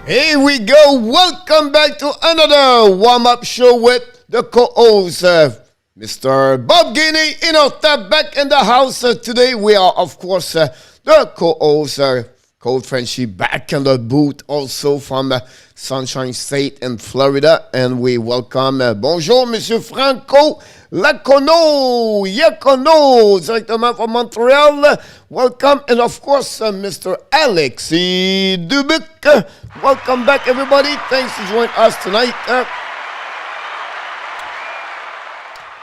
Here we go. Welcome back to another warm-up show with the co-host, Mr. Bob Guinea, Enortap, back in the house. Today we are, of course, the co-host, Cold Frenchy, back in the booth, also from Sunshine State in Florida. And we welcome, bonjour, Monsieur Franco Lacono, Yacono, directement from Montreal. Welcome. And of course, Mr. Alexis Dubuc. Welcome back, everybody. Thanks for joining us tonight.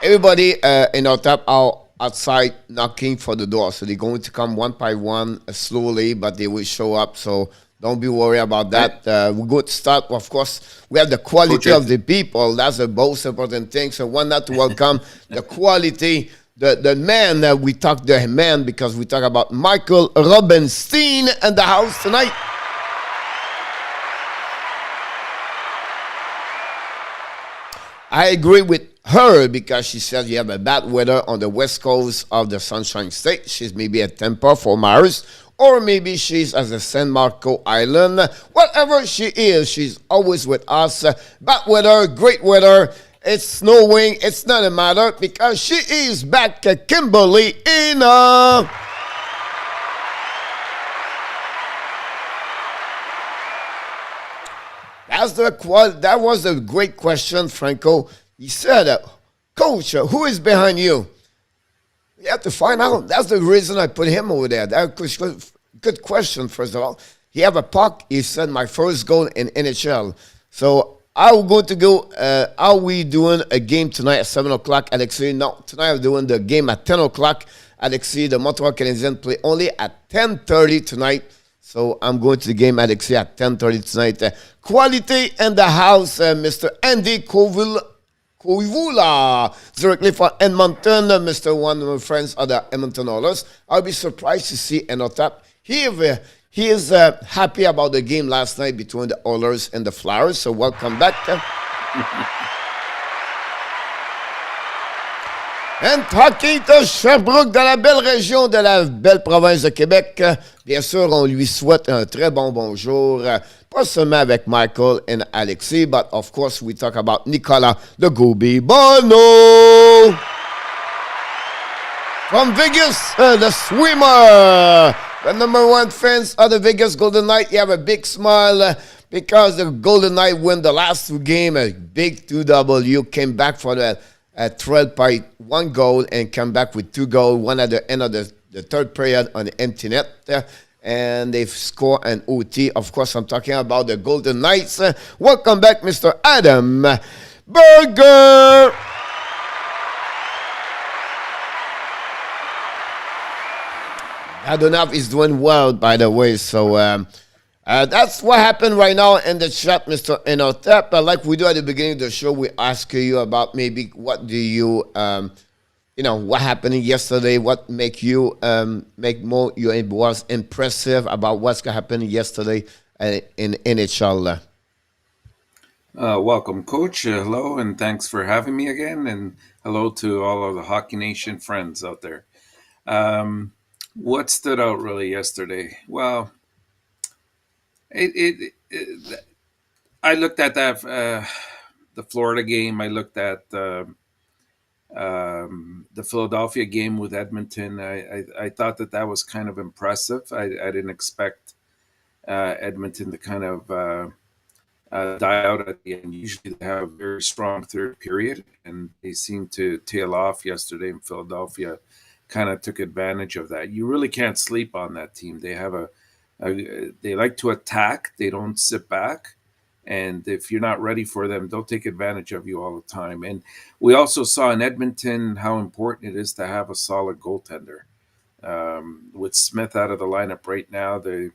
Everybody in our tap are outside knocking for the door. So they're going to come one by one, slowly, but they will show up. So don't be worried about that. We're going to start. Of course, we have the quality of the people. That's the most important thing. So why not to welcome the quality, the man. We talk the man because we talk about Michael Robinstein in the house tonight. I agree with her because she said you have a bad weather on the west coast of the Sunshine State. She's maybe at Tampa for Mars, or maybe she's at the San Marco Island. Whatever she is, she's always with us. Bad weather, great weather. It's snowing. It's not a matter because she is back, Kimberly in That was a great question, Franco. He said, Coach, who is behind you? You have to find out. That's the reason I put him over there. That's good question, first of all. He have a puck. He said, my first goal in NHL. So I'm going to go. Are we doing a game tonight at 7 o'clock, Alexis? No, tonight I'm doing the game at 10 o'clock. Alexis, the Montreal Canadiens play only at 10:30 tonight. So I'm going to the game, Alexis, at 10:30 tonight. Quality in the house, Mr. Andy Koivula, directly from Edmonton. Mr. One of my friends are the Edmonton Oilers. I'll be surprised to see Enortap. He is happy about the game last night between the Oilers and the Flyers. So welcome back. And talking to Sherbrooke, dans la belle région de la belle province de Québec. Bien sûr, on lui souhaite un très bon bonjour. Pas seulement avec Michael and Alexis, but of course we talk about Nicolas the Goalie Bono. From Vegas, the swimmer. The number one fans of the Vegas Golden Knights. You have a big smile because the Golden Knights win the last two games. A big 2W. Came back for the trail by one goal and come back with two goals. One at the end of the third period on the empty net. And they've scored an OT. Of course, I'm talking about the Golden Knights. Welcome back, Mr. Adam Berger. Adonaf is doing well, by the way. So that's what happened right now in the chat, Mr. Enortap. Like we do at the beginning of the show, we ask you about maybe what do you, what happened yesterday, what make you you was impressive about what's happened yesterday in NHL. Welcome, Coach. Hello, and thanks for having me again. And hello to all of the Hockey Nation friends out there. What stood out really yesterday? Well, I looked at that the Florida game. I looked at the Philadelphia game with Edmonton. I thought that was kind of impressive. I didn't expect Edmonton to kind of die out at the end. Usually they have a very strong third period, and they seemed to tail off yesterday in Philadelphia. Kind of took advantage of that. You really can't sleep on that team. They have they like to attack. They don't sit back. And if you're not ready for them, they'll take advantage of you all the time. And we also saw in Edmonton how important it is to have a solid goaltender. With Smith out of the lineup right now, they've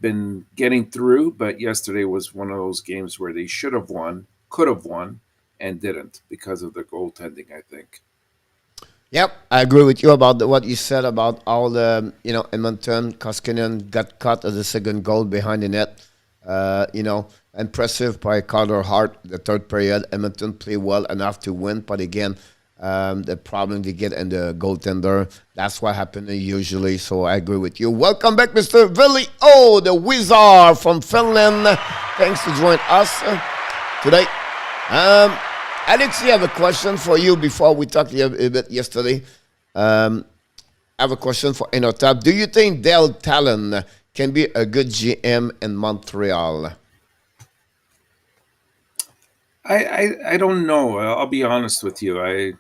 been getting through, but yesterday was one of those games where they should have won, could have won, and didn't because of the goaltending, I think. Yep, I agree with you about what you said about all the, Edmonton, Koskinen got caught as the second goal behind the net. Impressive by Carter Hart, the third period. Edmonton played well enough to win, but again, the problem they get in the goaltender. That's what happens usually. So I agree with you. Welcome back, Mr. Vili. Oh, the wizard from Finland. Thanks for joining us today. Alex, I have a question for you before we talked a bit yesterday. I have a question for Enortap. Do you think Talon can be a good GM in Montreal? I don't know. I'll be honest with you.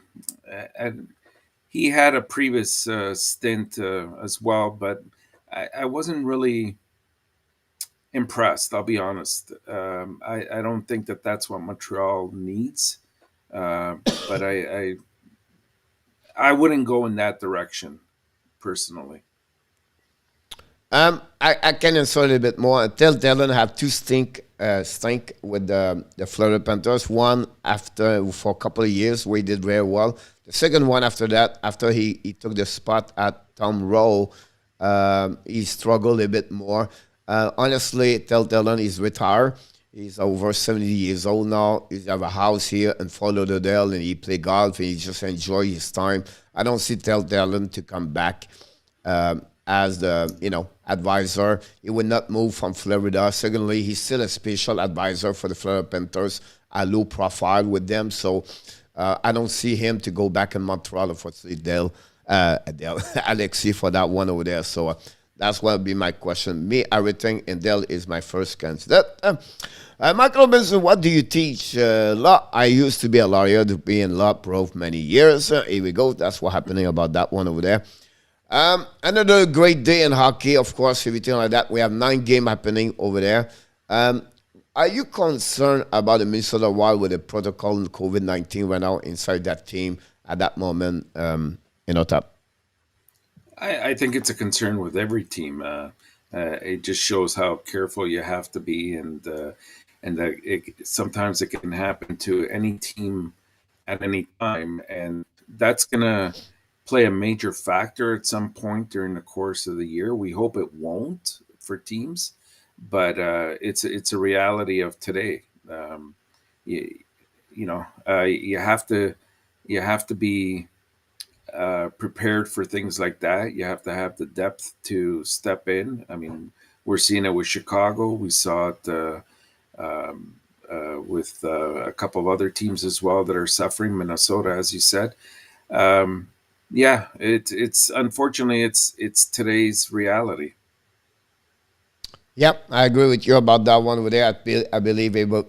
He had a previous stint as well, but I wasn't really impressed. I'll be honest. I don't think that that's what Montreal needs. But I wouldn't go in that direction personally. I can answer a little bit more. Talon have two stink with the Florida Panthers. One after for a couple of years where he did very well. The second one after that, after he took the spot at Tom Rowe, he struggled a bit more. Honestly, Talon is retired. He's over 70 years old now. He have a house here in Fort Lauderdale, and he play golf, and he just enjoy his time. I don't see Talon to come back as the advisor. He would not move from Florida. Secondly, he's still a special advisor for the Florida Panthers, a low profile with them. So I don't see him to go back in Montreal. Unfortunately, Alexi for that one over there. So that's what would be my question. Me, everything, and Dell is my first candidate. Michael Benson, what do you teach? Law. I used to be a lawyer, to be in law for many years. Here we go. That's what happening about that one over there. Another great day in hockey, of course, everything like that. We have 9 games happening over there. Are you concerned about the Minnesota Wild with the protocol and COVID-19 right now inside that team at that moment, Top? I think it's a concern with every team. It just shows how careful you have to be, and that sometimes it can happen to any team at any time, and that's gonna play a major factor at some point during the course of the year. We hope it won't for teams, but it's a reality of today. You have to be prepared for things like that. You have to have the depth to step in. I mean, we're seeing it with Chicago. We saw it with a couple of other teams as well that are suffering. Minnesota, as you said. It's unfortunately it's today's reality. Yep, I agree with you about that one over there. I believe it will,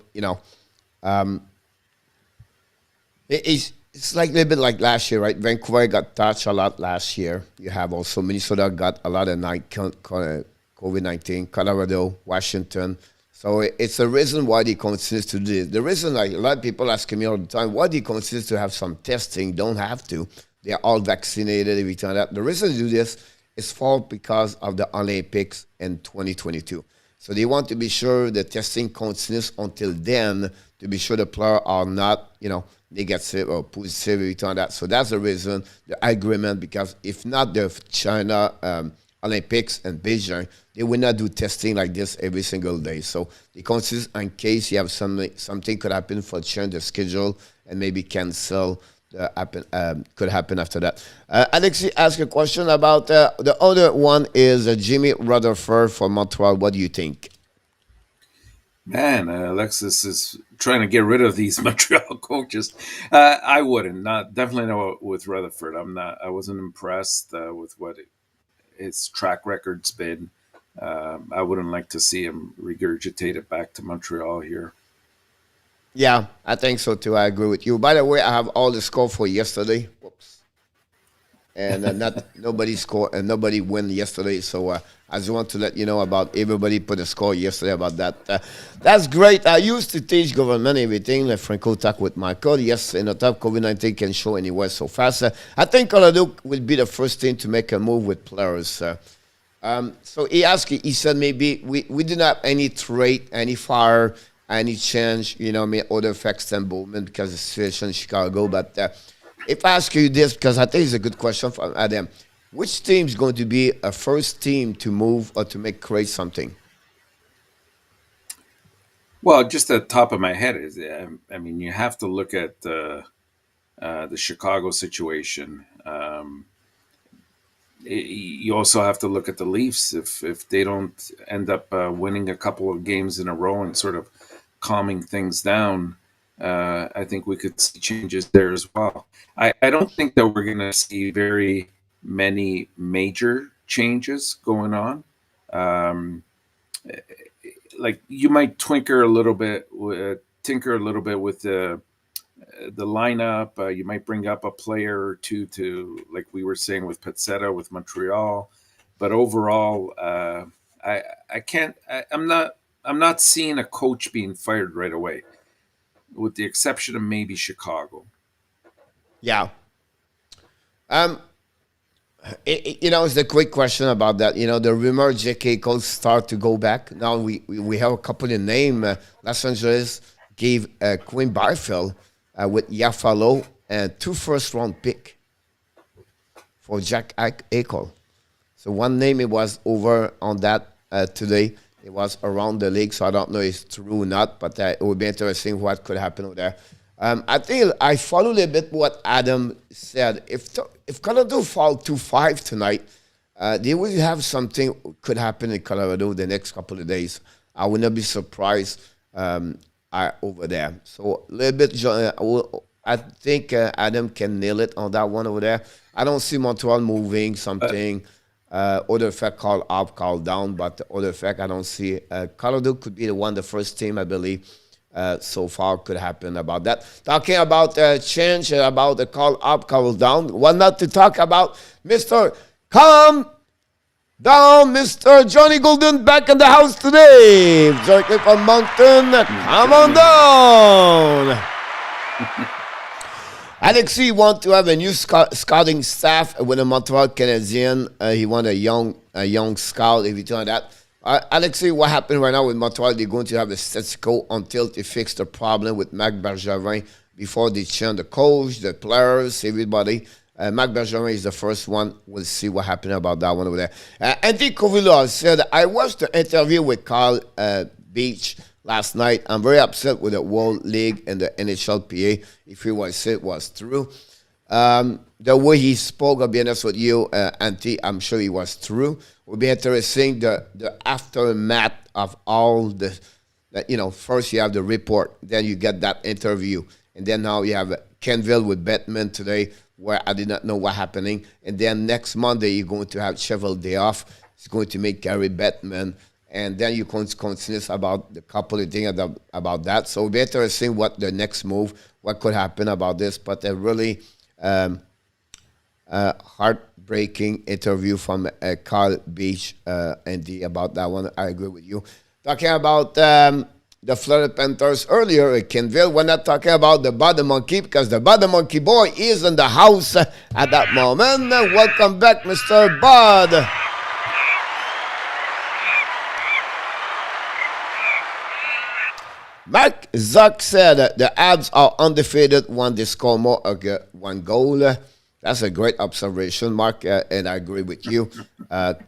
it's like a little bit like last year, right? Vancouver got touched a lot last year. You have also Minnesota got a lot of COVID-19, Colorado, Washington. So it's a reason why they continue to do this. The reason, like a lot of people asking me all the time, why do you continue to have some testing? Don't have to. They're all vaccinated, everything like that. The reason to do this is because of the Olympics in 2022. So they want to be sure the testing continues until then to be sure the players are not, negative or positive, everything like that. So that's the reason, the agreement, because if not the China Olympics and Beijing, they will not do testing like this every single day. So they consider in case you have something could happen for change the schedule and maybe cancel could happen after that. Alexi asked a question about the other one is Jimmy Rutherford for Montreal. What do you think? Man, Alexis is trying to get rid of these Montreal coaches. I wouldn't, definitely not with Rutherford. I wasn't impressed with what his track record's been. I wouldn't like to see him regurgitate it back to Montreal here. Yeah, I think so too. I agree with you. By the way, I have all the score for yesterday. Whoops. And nobody scored and nobody won yesterday. So I just want to let you know about everybody put a score yesterday about that. That's great. I used to teach government everything. Like Franco talked with Michael. Yes, in the top COVID-19 can show anywhere so fast. I think Colorado will be the first team to make a move with players. So he asked, he said maybe we didn't have any trade, any fire, any change, other effects than movement because of the situation in Chicago. But if I ask you this, because I think it's a good question from Adam, which team is going to be a first team to move or to create something? Well, just at the top of my head is, I mean, you have to look at the Chicago situation. You also have to look at the Leafs. If they don't end up winning a couple of games in a row and sort of calming things down, I think we could see changes there as well. I don't think that we're going to see very many major changes going on. Like you might tinker a little bit with the lineup. You might bring up a player or two to, like we were saying with Petzetta with Montreal, but overall, I can't. I'm not seeing a coach being fired right away, with the exception of maybe Chicago. Yeah. Um, it's the quick question about that. The rumor J.K. Cole start to go back. Now we have a couple of names. Los Angeles gave Quinn Byfield with Yafalo and 2 first-round pick for Jack Eichel. So one name it was over on that today. It was around the league, so I don't know if it's true or not, but it would be interesting what could happen over there. I think I follow a little bit what Adam said. If Colorado fall 2-5 tonight, they will have something could happen in Colorado the next couple of days. I would not be surprised over there. So a little bit, I think Adam can nail it on that one over there. I don't see Montreal moving something. Other effect call up, call down, but the other effect I don't see. Colorado could be the first team I believe so far could happen about that. Talking about change, about the call up, call down. One not to talk about Mr. Calm Down, Mr. Johnny Golden back in the house today. Directly from Moncton, come on down. Alexis want to have a new scouting staff with the Montreal Canadiens. He want a young scout, everything like that. Alexis, what happened right now with Montreal? They're going to have a status quo until they fix the problem with Marc Bergevin before they change the coach, the players, everybody. Marc Bergevin is the first one. We'll see what happened about that one over there. Andy Kovila said, I watched the interview with Carl Beach last night. I'm very upset with the World League and the NHLPA. If he was said was true. The way he spoke, I'll be honest with you, Auntie, I'm sure he was true. It would be interesting the aftermath of all first you have the report, then you get that interview, and then now you have Kenville with Batman today, where I did not know what happening, and then next Monday you're going to have Cheval Day off. It's going to make Gary Batman. And then you can continue about the couple of things about that. So it'll be interesting what the next move, what could happen about this. But a really heartbreaking interview from Carl Beach, Andy, about that one. I agree with you. Talking about the Florida Panthers earlier at Kenville, we're not talking about the Bada Monkey because the Bada Monkey boy is in the house at that moment. Welcome back, Mr. Bud. Mark Zuck said the Abs are undefeated when they score more than 1 goal. That's a great observation, Mark, and I agree with you.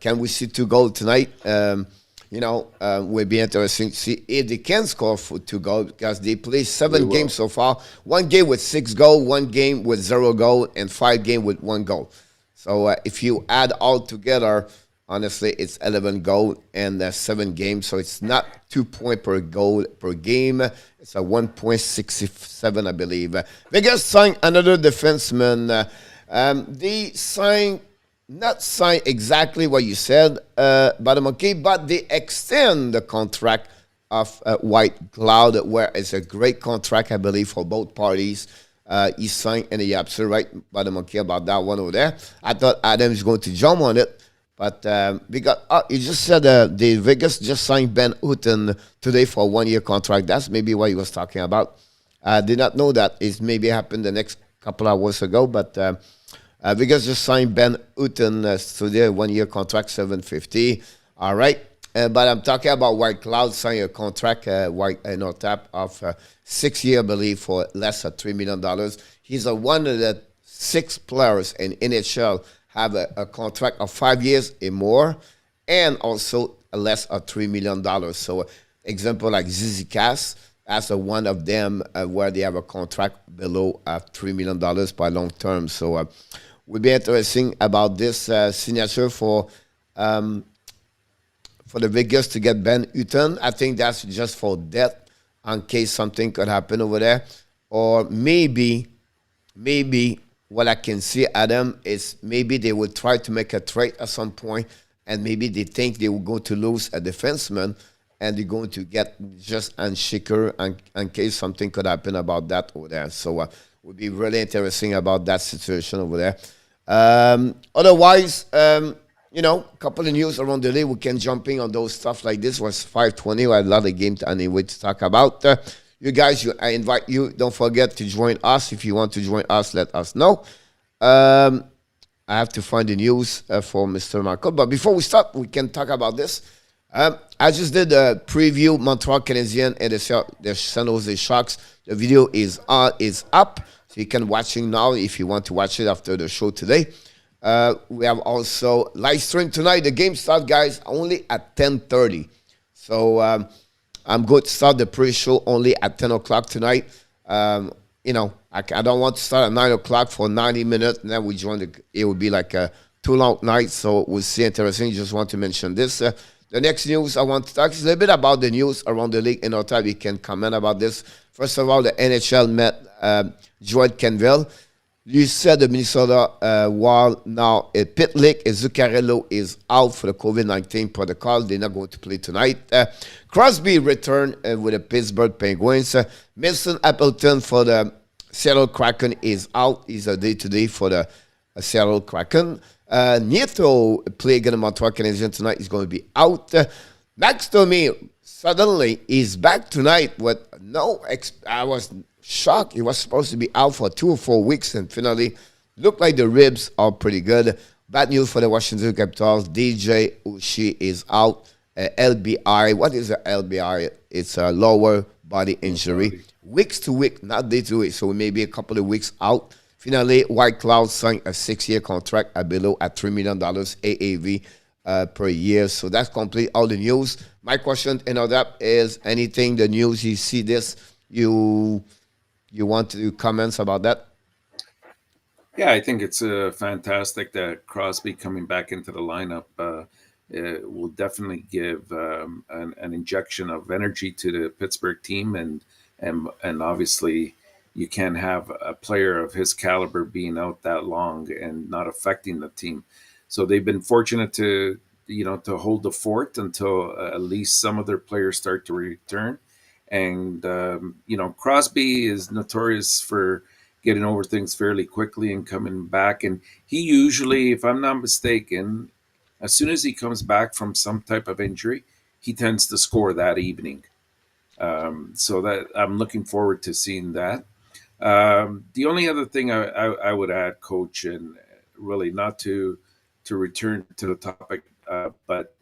Can we see 2 goals tonight? Will be interesting to see if they can score for 2 goals because they played 7 games so far. 1 game with 6 goals, 1 game with 0 goal, and 5 games with 1 goal. So if you add all together, honestly, it's 11 goals and 7 games, so it's not 2 points per goal per game. It's a 1.67, I believe. Vegas signed another defenseman. They not sign exactly what you said, Badamoki, but they extend the contract of White Cloud, where it's a great contract, I believe, for both parties. He signed, and you're absolutely right, Badamoki, about that one over there. I thought Adam is going to jump on it. But because you just said the Vegas just signed Ben Wooten today for a 1-year contract. That's maybe what he was talking about. I did not know that. It maybe happened the next couple of hours ago. But Vegas just signed Ben Wooten today, 1-year contract, $750. All right. But I'm talking about White Cloud signing a contract, White Enortap of 6 years, I believe, for less than $3 million. He's one of the 6 players in NHL have a contract of 5 years or more, and also less of $3 million. So, example like Zizi Cass, as a one of them where they have a contract below $3 million by long term. So would be interesting about this signature for the Vegas to get Ben Wooten. I think that's just for death in case something could happen over there. Or maybe what I can see, Adam, is maybe they will try to make a trade at some point, and maybe they think they will go to lose a defenseman, and they're going to get just unshaker in case something could happen about that over there. So it would be really interesting about that situation over there. Otherwise, you know, a couple of news around the league. We can jump in on those stuff like this. It was 5:20. We had a lot of games anyway to talk about. You guys, I invite you. Don't forget to join us. If you want to join us, let us know. I have to find the news for Mr. Marco. But before we start, we can talk about this. I just did a preview Montreal Canadiens and the San Jose Sharks. The video is up, so you can watch it now if you want to watch it after the show today. We have also live stream tonight. The game starts, guys, only at 10:30. So I'm going to start the pre-show only at 10 o'clock tonight. You know, I don't want to start at 9 o'clock for 90 minutes, and then we join. It would be like a too long night, so we'll see. Interesting. Just want to mention this. The next news I want to talk is a little bit about the news around the league. In our time, you can comment about this. First of all, the NHL met Joel Canville. You said the Minnesota Wild now at Pitlick. Zuccarello is out for the COVID-19 protocol. They're not going to play tonight. Crosby returned with the Pittsburgh Penguins. Mason Appleton for the Seattle Kraken is out. He's a day-to-day for the Seattle Kraken. Nieto play against the Montreal Canadiens tonight. He's going to be out. Max Domi suddenly is back tonight with I was shocked. He was supposed to be out for 2 or 4 weeks, and finally looked like the ribs are pretty good. Bad news for the Washington Capitals. DJ Oshie is out. LBI. What is a LBI? It's a lower body injury. Weeks to week, not day to week. So maybe a couple of weeks out. Finally, White Cloud signed a 6-year contract at $3 million AAV per year. So that's complete all the news. My question, is anything, the news, you see this, you want to do comments about that? Yeah, I think it's fantastic that Crosby coming back into the lineup will definitely give an injection of energy to the Pittsburgh team, and obviously you can't have a player of his caliber being out that long and not affecting the team. So they've been fortunate to hold the fort until at least some of their players start to return. And, Crosby is notorious for getting over things fairly quickly and coming back. And he usually, if I'm not mistaken, as soon as he comes back from some type of injury, he tends to score that evening. So that I'm looking forward to seeing that. The only other thing I would add, Coach, and really not to return to the topic, but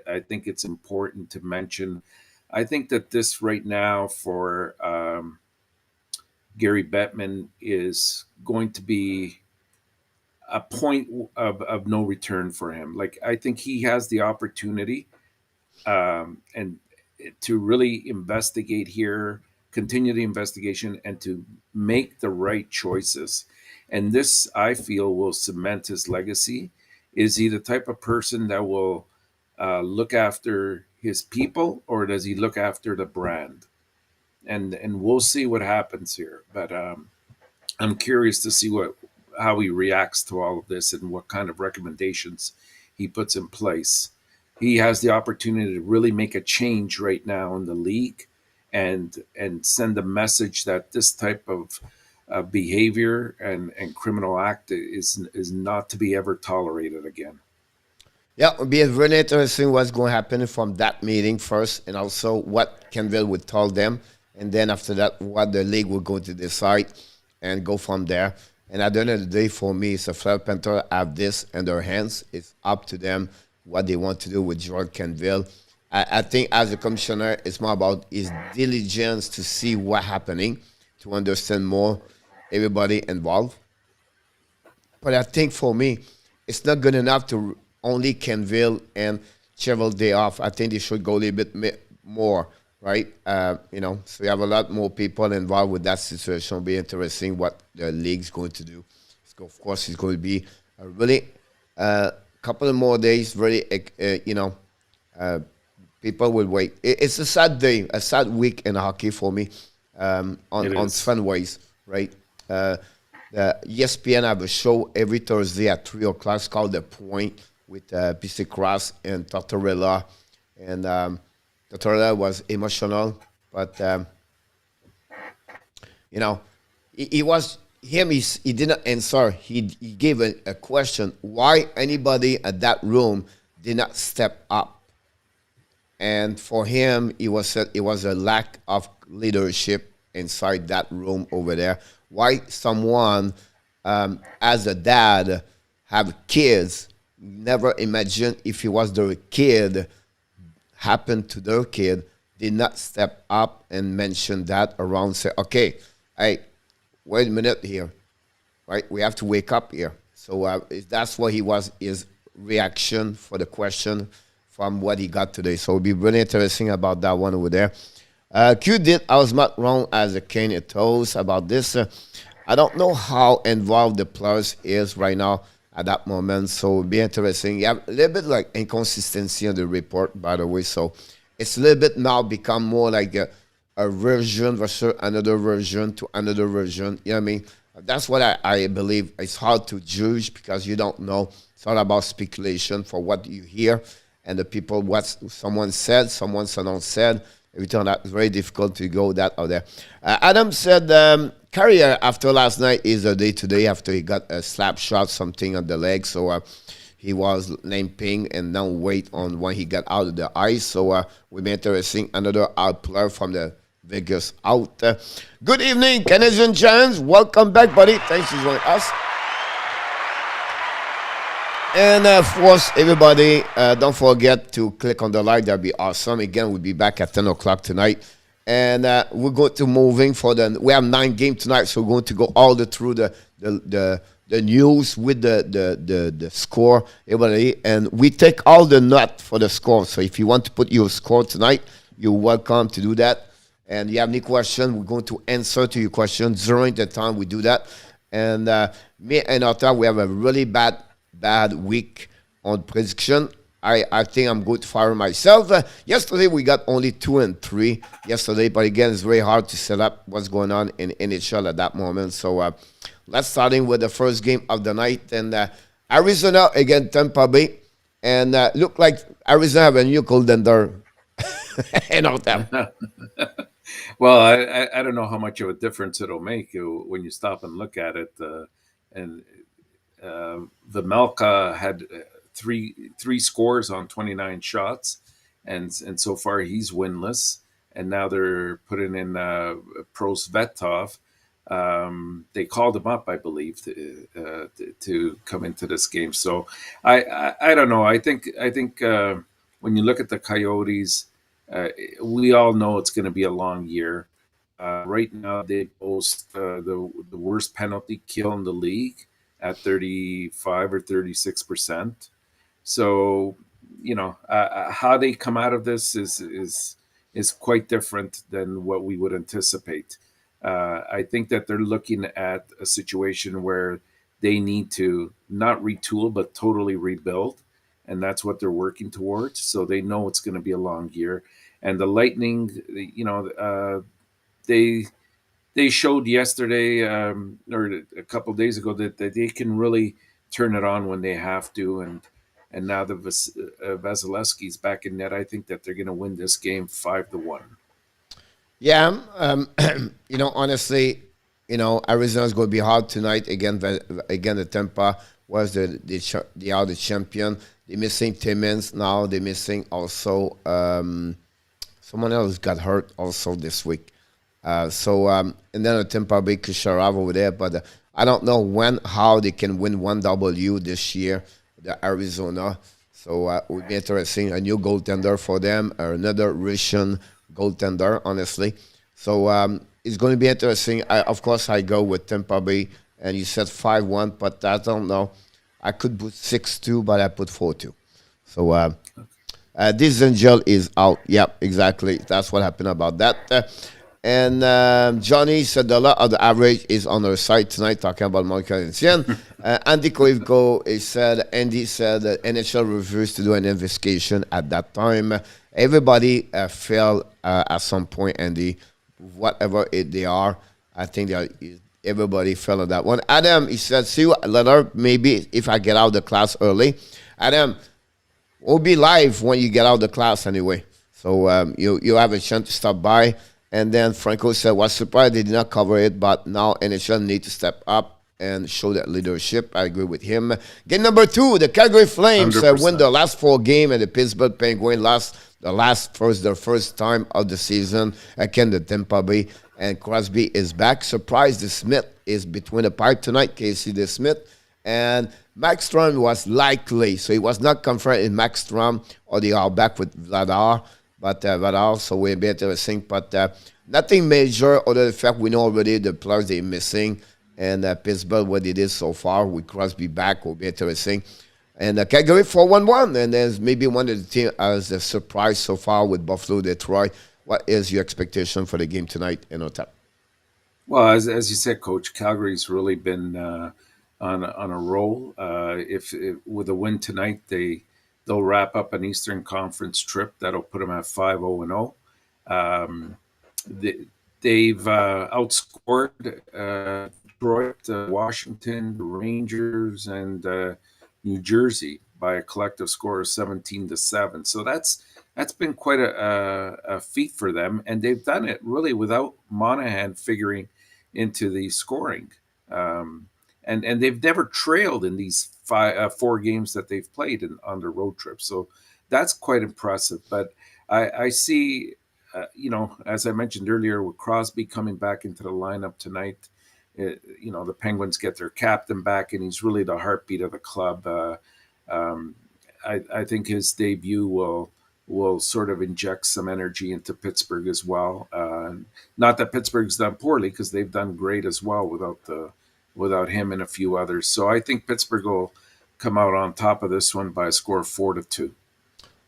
I think it's important to mention, I think that this right now for Gary Bettman is going to be a point of no return for him. Like, I think he has the opportunity and to really investigate here, continue the investigation, and to make the right choices. And this, I feel, will cement his legacy. Is he the type of person that will look after his people, or does he look after the brand? And we'll see what happens here. But I'm curious to see how he reacts to all of this and what kind of recommendations he puts in place. He has the opportunity to really make a change right now in the league and send a message that this type of behavior and criminal act is not to be ever tolerated again. Yeah, it would be really interesting what's going to happen from that meeting first, and also what Canville would tell them, and then after that, what the league will go to decide and go from there. And at the end of the day, for me, it's a Florida Panther have this in their hands. It's up to them what they want to do with George Canville. I think as a commissioner, it's more about his diligence to see what's happening, to understand more everybody involved. But I think for me, it's not good enough to only Canville and Cheval Day off. I think they should go a little bit more right? So you have a lot more people involved with that situation. It'll be interesting what the league's going to do. So of course, it's going to be a really couple of more days. Really, uh, people will wait. It's a sad day, a sad week in hockey for me. It On is. fun ways, right? Uh, the ESPN have a show every Thursday at 3 o'clock. It's called The Point with PC Cross and Tortorella, and Tortorella was emotional, but you know, he was him. He didn't answer. He gave a question why anybody at that room did not step up, and for him, it was said it was a lack of leadership inside that room over there. Why someone, as a dad, have kids, never imagine if he was their kid, happened to their kid, did not step up and mention that around, say, okay, hey, wait a minute here, right? We have to wake up here. So that's what he was, his reaction for the question from what he got today. So it'll be really interesting about that one over there. Q did, I was not wrong as a Kane toes about this. I don't know how involved the players is right now at that moment. So it'll be interesting. You have a little bit like inconsistency in the report, by the way. So it's a little bit now become more like a version versus another version to another version. You know what I mean? That's what I believe. It's hard to judge because you don't know. It's all about speculation for what you hear and the people, what someone said, someone said. Everything that is very difficult to go that out there. Adam said, career after last night is a day today after he got a slap shot, something on the leg. So he was limping and now wait on when he got out of the ice. So we be interesting. Another out player from the Vegas out. Good evening, Canadian Giants. Welcome back, buddy. Thanks for joining us. And of course, everybody, don't forget to click on the like. That'd be awesome. Again, we'll be back at 10 o'clock tonight. And we're going to moving for we have 9 games tonight, so we're going to go all through the news with the score, everybody. And we take all the nut for the score. So if you want to put your score tonight, you're welcome to do that. And you have any question, we're going to answer to your questions during the time we do that. And me and Ottawa, we have a really bad week on prediction. I think I'm going to fire myself. Yesterday we got only 2 and 3 yesterday, but again it's very hard to set up what's going on in NHL at that moment. So let's starting with the first game of the night, and Arizona against Tampa Bay, and look like Arizona have a new contender. Well, I don't know how much of a difference it'll make when you stop and look at it. And the Melka had three scores on 29 shots, and so far he's winless. And now they're putting in Prosvetov. They called him up, I believe, to come into this game. So I don't know. I think when you look at the Coyotes, we all know it's going to be a long year. Right now, they boast the worst penalty kill in the league at 35 or 36%. So, how they come out of this is quite different than what we would anticipate. I think that they're looking at a situation where they need to not retool, but totally rebuild. And that's what they're working towards. So they know it's going to be a long year. And the Lightning, they showed yesterday or a couple of days ago that they can really turn it on when they have to. And now the Vasilevsky's back in net. I think that they're going to win this game 5-1. Yeah, honestly, Arizona's going to be hard tonight again. Again, the Tampa was the other champion. They're missing Timmins now. They're missing also someone else got hurt also this week. And then the Tampa Bay Kucherov over there, but I don't know how they can win 1W this year, the Arizona. So it would be interesting. A new goaltender for them, or another Russian goaltender, honestly. So it's going to be interesting. Of course, I go with Tampa Bay, and you said 5-1, but I don't know. I could put 6-2, but I put 4-2. So Diesengel is out. Yep, exactly. That's what happened about that. And Johnny said a lot of the average is on our side tonight, talking about Montreal Canadiens. Andy Koivko, Andy said that NHL refused to do an investigation at that time. Everybody fell at some point, Andy, whatever they are. I think everybody fell on that one. Adam, he said, see you later, maybe if I get out of the class early. Adam, we'll be live when you get out of the class anyway. So you have a chance to stop by. And then Franco said, was surprised they did not cover it, but now NHL need to step up and show that leadership. I agree with him. Game number 2, the Calgary Flames win the last 4 games, and the Pittsburgh Penguins lost their first time of the season against the Tampa Bay. And Crosby is back. Surprise, the Smith is between the pipe tonight, Casey the Smith. And Max Strom was likely, so he was not confirmed in Max Strom, or they are back with Vladar. But Vladar, so we're better to think. But nothing major other than the fact we know already the players they're missing. And Pittsburgh, what it is so far, with Crosby back, will be interesting. And Calgary 4-1-1. And there's maybe one of the teams as a surprise so far with Buffalo, Detroit. What is your expectation for the game tonight in Ottawa? Well, as you said, Coach, Calgary's really been on a roll. If with a win tonight, they'll wrap up an Eastern Conference trip that'll put them at 5-0-0. They've outscored Detroit, Washington, the Rangers, and New Jersey by a collective score of 17-7. So that's been quite a feat for them, and they've done it really without Monahan figuring into the scoring. And they've never trailed in these 4 games that they've played on their road trip. So that's quite impressive. But I see, as I mentioned earlier, with Crosby coming back into the lineup tonight, the Penguins get their captain back, and he's really the heartbeat of the club. I think his debut will sort of inject some energy into Pittsburgh as well. Not that Pittsburgh's done poorly, because they've done great as well without him and a few others. So I think Pittsburgh will come out on top of this one by a score of 4-2.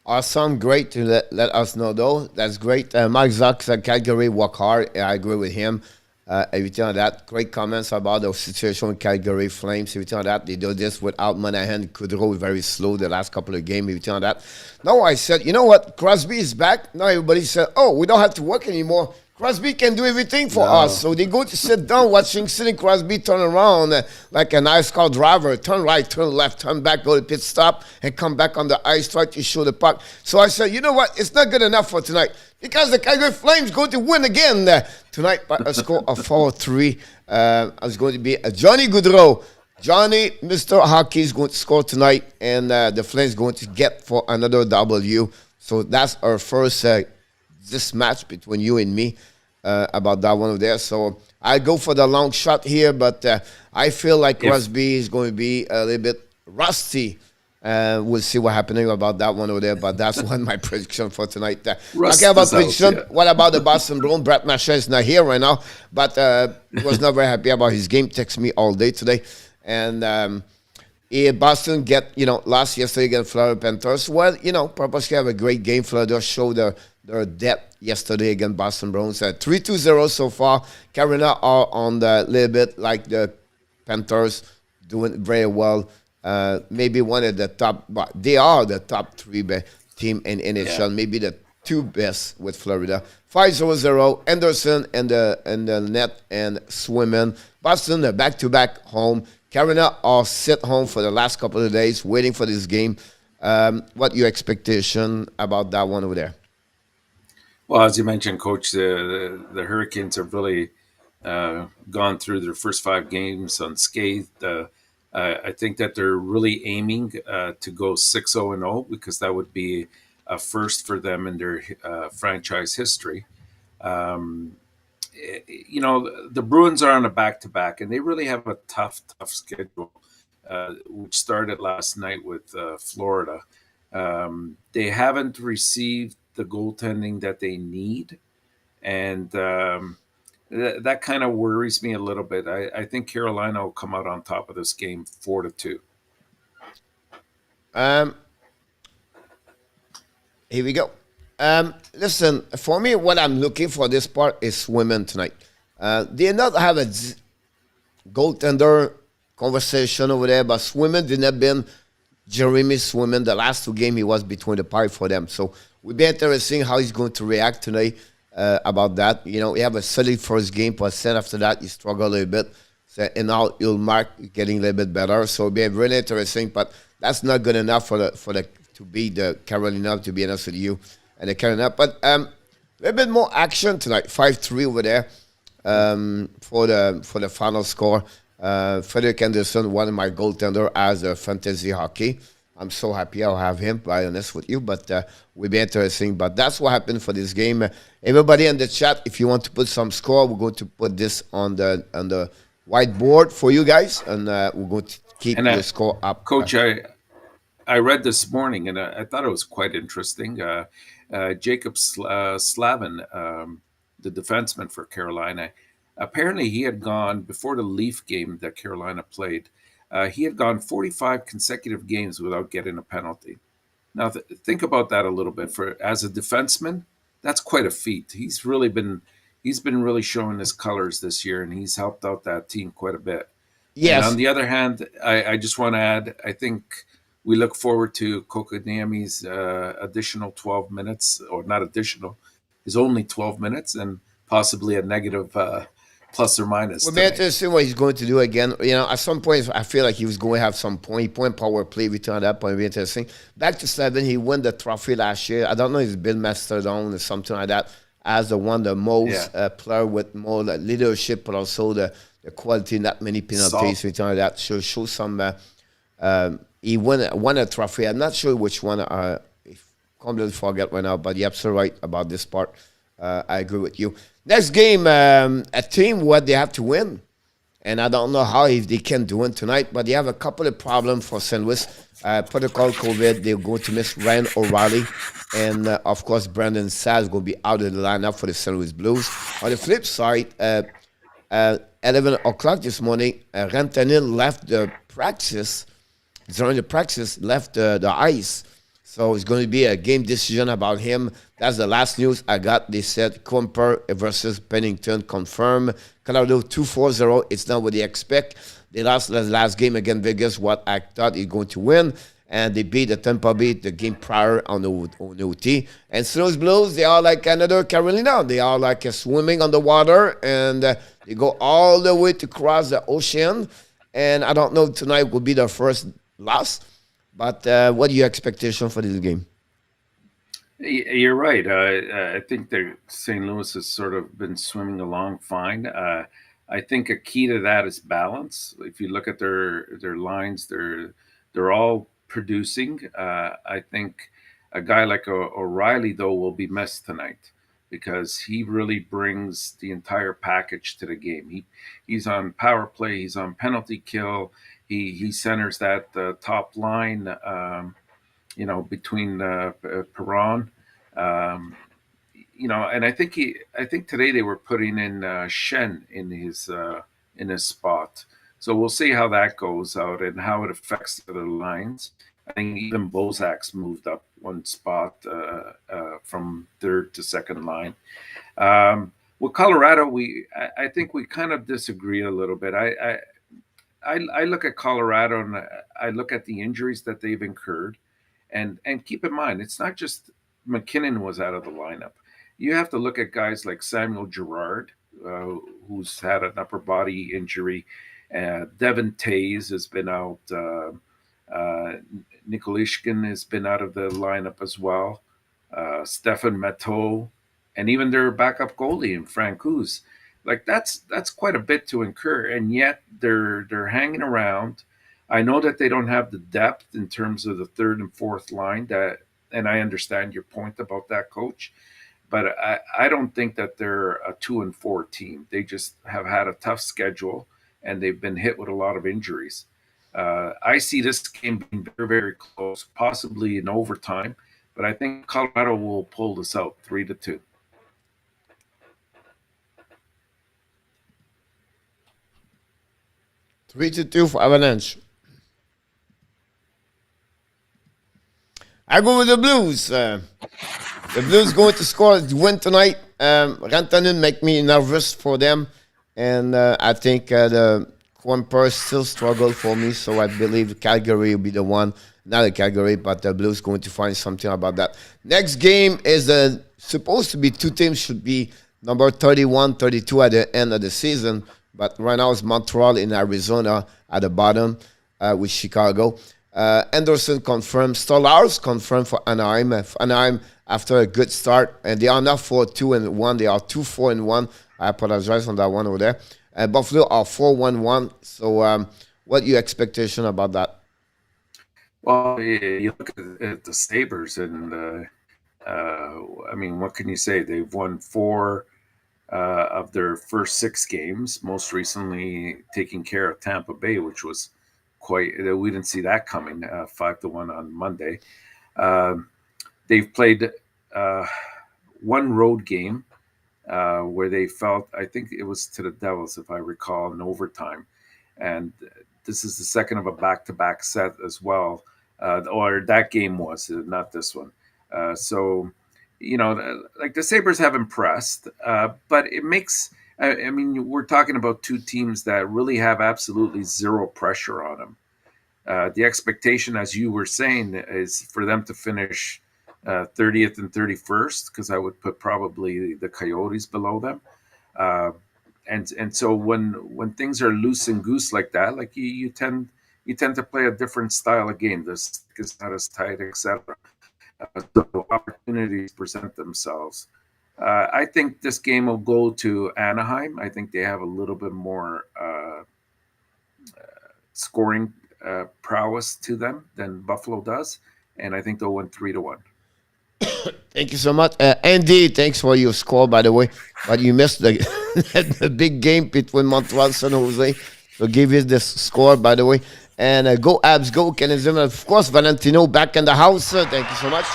Awesome. Great to let us know, though. That's great. Mike Zuck said Calgary work hard. I agree with him. Everything on that. Great comments about the situation with Calgary Flames. Everything on that. They do this without Monahan. Kudrow very slow the last couple of games. Everything on that. No, I said, you know what? Crosby is back. Now everybody said, oh, we don't have to work anymore. Crosby can do everything for us. So they go to sit down watching Sidney Crosby turn around like a nice car driver. Turn right, turn left, turn back, go to pit stop, and come back on the ice, try to show the puck. So I said, you know what? It's not good enough for tonight, because the Calgary Flames go to win again tonight by a score of 4-3. It's going to be Johnny Gaudreau. Johnny, Mr. Hockey, is going to score tonight, and the Flames going to get for another W. So that's our first this match between you and me about that one over there. So I go for the long shot here, but I feel like Crosby is going to be a little bit rusty. We'll see what's happening about that one over there, but that's one my prediction for tonight. Okay, about prediction. What about the Boston Bruins? Brett Marchand is not here right now, but he was not very happy about his game. Text me all day today, and Boston lost yesterday against Florida Panthers. Well, purposely have a great game. Florida showed their depth yesterday against Boston Bruins. 3-2-0 so far. Carolina are on the little bit like the Panthers, doing very well. Maybe one of the top, but they are the top 3 team in NHL. Yeah. Maybe the 2 best with Florida. 5-0-0. Anderson and the net and Swimmen. Boston back-to-back home. Carolina are sit home for the last couple of days, waiting for this game. What your expectation about that one over there? Well, as you mentioned, Coach, the Hurricanes have really gone through their first 5 games unscathed. I think that they're really aiming to go 6-0-0, because that would be a first for them in their franchise history. The Bruins are on a back-to-back, and they really have a tough schedule, which started last night with Florida. They haven't received the goaltending that they need, and that kind of worries me a little bit. I think Carolina will come out on top of this game 4-2. Here we go. Listen, for me, what I'm looking for this part is women tonight. They not have a goaltender conversation over there, but Swimmen did not been Jeremy Swimmen. The last two games he was between the pipe for them. So we'll be interesting how he's going to react tonight about that. You know, he have a solid first game, but then after that he struggled a little bit. So, and now he'll mark getting a little bit better. So it'll be really interesting, but that's not good enough for the to be the Carolina, to be honest with you, and the Carolina. But a little bit more action tonight. 5-3 over there for the final score. Frederick Anderson, one of my goaltender as a fantasy hockey. I'm so happy I'll have him, to be honest with you, but will be interesting. But that's what happened for this game. Everybody in the chat, if you want to put some score, we're going to put this on the whiteboard for you guys, and we're going to keep the score up. Coach, I read this morning, and I thought it was quite interesting. Jacob Slavin, the defenseman for Carolina, apparently he had gone, before the Leaf game that Carolina played, he had gone 45 consecutive games without getting a penalty. Now, think about that a little bit. As a defenseman, that's quite a feat. He's been really showing his colors this year, and he's helped out that team quite a bit. Yes. And on the other hand, I just want to add, I think we look forward to Kokoniemi's additional 12 minutes, or not additional, is only 12 minutes, and possibly a negative plus or minus. We'll be interesting what he's going to do again. You know, at some point, I feel like he was going to have some point power play return that point. It'll be interesting. Back to Slavin, he won the trophy last year. I don't know if he's been mastered on or something like that, as the most player with more leadership, but also the quality, not many penalties, return like that. Show some. He won a trophy. I'm not sure which one. I completely forget right now, but you're absolutely right about this part. I agree with you. Next game, a team what they have to win, and I don't know how if they can do it tonight, but they have a couple of problems for St. Louis. Protocol COVID, they're going to miss Ryan O'Reilly, and of course Brandon Sass is going to be out of the lineup for the St. Louis Blues. On the flip side, 11 o'clock this morning, Rantanen left the practice. During the practice, left the ice. So it's going to be a game decision about him. That's the last news I got. They said Kumper versus Pennington confirmed. Colorado 2-4-0. It's not what they expect. They lost the last game against Vegas, what I thought he's going to win. And they beat the Tampa Bay the game prior on the OT. And St. Blues, they are like another Carolina. They are like swimming on the water. And they go all the way to cross the ocean. And I don't know if tonight will be their first loss. But what are your expectations for this game? You're right. I think that St. Louis has sort of been swimming along fine. I think a key to that is balance. If you look at their lines, they're all producing. I think a guy like O'Reilly, though, will be missed tonight because he really brings the entire package to the game. He's on power play. He's on penalty kill. He centers that top line, between Perron, and I think today they were putting in Shen in his spot. So we'll see how that goes out and how it affects the other lines. I think even Bozak's moved up one spot from third to second line. With Colorado, I think we kind of disagree a little bit. I look at Colorado and I look at the injuries that they've incurred, and keep in mind, it's not just McKinnon was out of the lineup. You have to look at guys like Samuel Girard, who's had an upper body injury. Devin Tays has been out. Nikolishkin has been out of the lineup as well. Stefan Matteau, and even their backup goalie in Francouz. Like that's quite a bit to incur, and yet they're hanging around. I know that they don't have the depth in terms of the third and fourth line, and I understand your point about that, Coach. But I don't think that they're a 2-4 team. They just have had a tough schedule, and they've been hit with a lot of injuries. I see this game being very, very close, possibly in overtime. But I think Colorado will pull this out 3-2. 3-2 for Avalanche. I go with the Blues. The Blues going to score, win tonight. Rantanen make me nervous for them, and I think the Quanpers still struggle for me. So I believe Calgary will be the one, not the Calgary, but the Blues going to find something about that. Next game is supposed to be two teams should be number 31, 32 at the end of the season, but right now it's Montreal in Arizona at the bottom with Chicago. Anderson confirmed. Stolarz confirmed for Anaheim. Anaheim after a good start, and they are now 4-2-1. They are 2-4-1. I apologize on that one over there. Buffalo are 4-1-1. So, what your expectation about that? Well, you look at the Sabres, and I mean, what can you say? They've won 4 of their first 6 games. Most recently, taking care of Tampa Bay, which was quite. We didn't see that coming. 5-1 on Monday. They've played one road game where they felt. I think it was to the Devils, if I recall, in overtime, and this is the second of a back-to-back set as well. Or that game was not this one. So, you know, like the Sabres have impressed, but it makes. I mean, we're talking about two teams that really have absolutely zero pressure on them. The expectation, as you were saying, is for them to finish 30th and 31st, because I would put probably the Coyotes below them. And so when things are loose and goose like that, like you tend to play a different style of game. This is not as tight, etc. So opportunities present themselves. I think this game will go to Anaheim. I think they have a little bit more scoring prowess to them than Buffalo does, and I think they'll win 3-1. Thank you so much, Andy. Thanks for your score, by the way. But you missed the the big game between Montreal and San Jose. So give you this score, by the way. And go Abs, go Canadiens. And of course, Valentino back in the house. Thank you so much.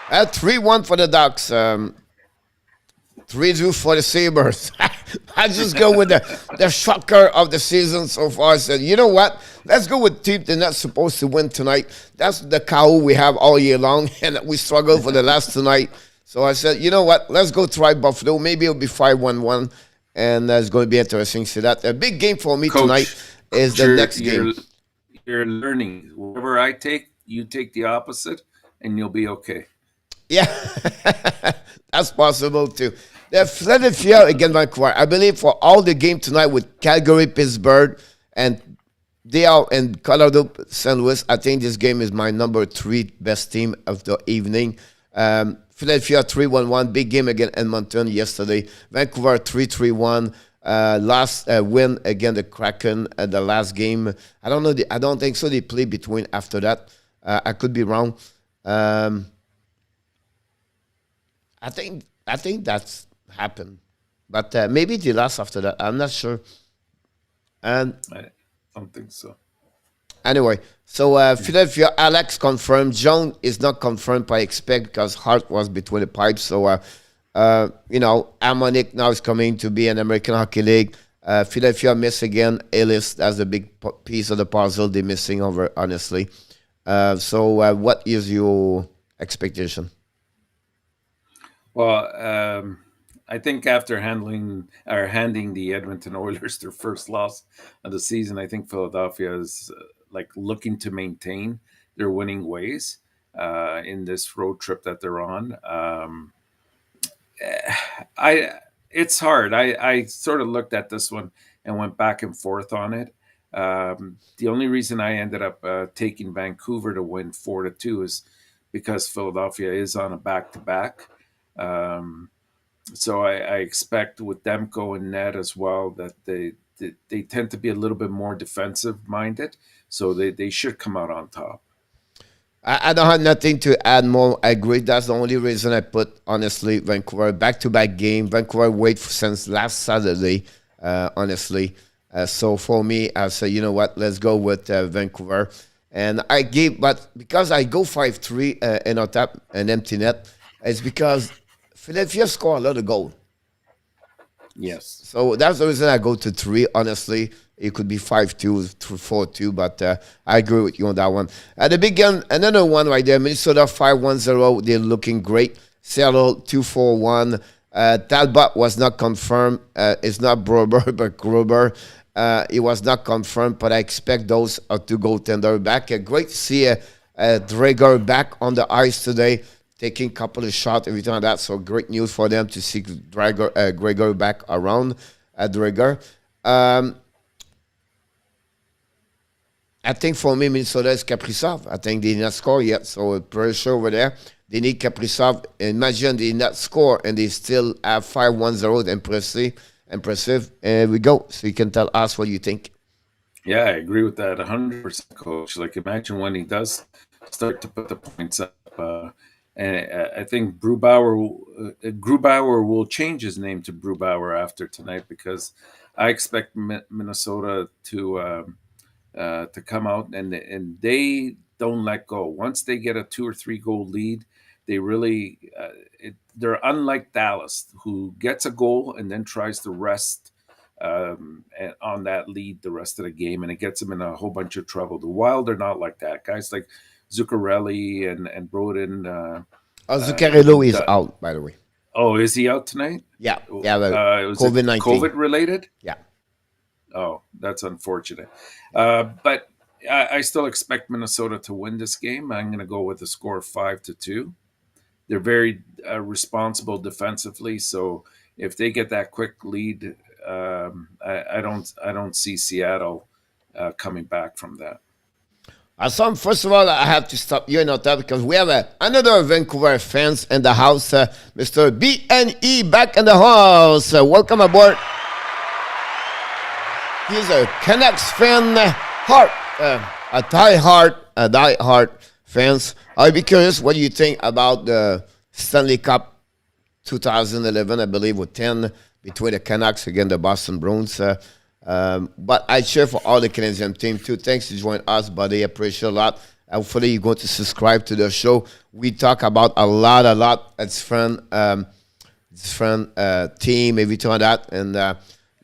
At 3-1 for the Ducks. 3-2 for the Sabres. I just go with the shocker of the season so far. I said, you know what? Let's go with team they're not supposed to win tonight. That's the cow we have all year long, and we struggled for the last tonight. So I said, you know what? Let's go try Buffalo. Maybe it'll be 5-1-1, and it's going to be interesting to see that. A big game for me Coach, tonight is the next game. You're learning. Whatever I take, you take the opposite, and you'll be okay. Yeah, that's possible too. The Philadelphia against Vancouver. I believe for all the game tonight with Calgary, Pittsburgh, and they are in Colorado, St. Louis. I think this game is my number 3 best team of the evening. Philadelphia 3-1-1, big game against Edmonton yesterday. Vancouver 3-3-1. Last win against the Kraken at the last game. I don't know. I don't think so. They play between after that. I could be wrong. I think that's happened, but maybe they lost after that. I'm not sure. And I don't think so. Anyway, so Philadelphia, Alex confirmed. John is not confirmed, I expect, because Hart was between the pipes. So, you know, Harmonic now is coming to be an American Hockey League. Philadelphia miss again. Ellis, that's the big piece of the puzzle they're missing over, honestly. So, what is your expectation? Well, I think after handing the Edmonton Oilers their first loss of the season, I think Philadelphia is like looking to maintain their winning ways in this road trip that they're on. It's hard. I sort of looked at this one and went back and forth on it. The only reason I ended up taking Vancouver to win 4-2 is because Philadelphia is on a back-to-back. So I expect with Demko and Ned as well that they tend to be a little bit more defensive minded, so they should come out on top. I don't have nothing to add more. I agree. That's the only reason I put, honestly, Vancouver back-to-back game. Vancouver wait since last Saturday, honestly. So for me, I say, you know what, let's go with Vancouver. And I gave, but because I go 5-3 Enortap and empty net, it's because Philadelphia score a lot of goals. Yes. So that's the reason I go to 3. Honestly, it could be 5-2, 4-2, but I agree with you on that one. At the beginning, another one right there, Minnesota 5-1-0. They're looking great. Seattle 2-4-1. Talbot was not confirmed. It's not Brober, but Gruber. It was not confirmed, but I expect those two goaltender back. Great to see Drager back on the ice today, taking a couple of shots, everything like that. So great news for them to see Gregor back around Drager. I think for me, Minnesota is Kaprizov. I think they did not score yet, so pretty sure over there. They need Kaprizov. Imagine they did not score and they still have 5-1-0. Impressive. And we go. So you can tell us what you think. Yeah, I agree with that 100%, coach. Like, imagine when he does start to put the points up. And I think Grubauer will change his name to Brubauer after tonight, because I expect Minnesota to come out and they don't let go. Once they get a 2 or 3 goal lead, they really they're unlike Dallas, who gets a goal and then tries to rest and on that lead the rest of the game, and it gets them in a whole bunch of trouble. The Wild are not like that. Guys like Zuccarelli and Broden. Zuccarello is out, by the way. Oh, is he out tonight? Yeah, Was COVID-19. it COVID related? Yeah. Oh, that's unfortunate. But I still expect Minnesota to win this game. I'm going to go with a score of 5-2. They're very responsible defensively, so if they get that quick lead, I don't see Seattle coming back from that. First of all, I have to stop you in that because we have another Vancouver fans in the house, Mr. BNE back in the house. Welcome aboard. He's a Canucks fan, a die-hard fans. I'd be curious, what do you think about the Stanley Cup 2011, I believe, with 10 between the Canucks against the Boston Bruins. But I cheer for all the Canadian team too. Thanks to join us, buddy. Appreciate a lot. Hopefully you're going to subscribe to the show. We talk about a lot. It's fun team, everything like that. And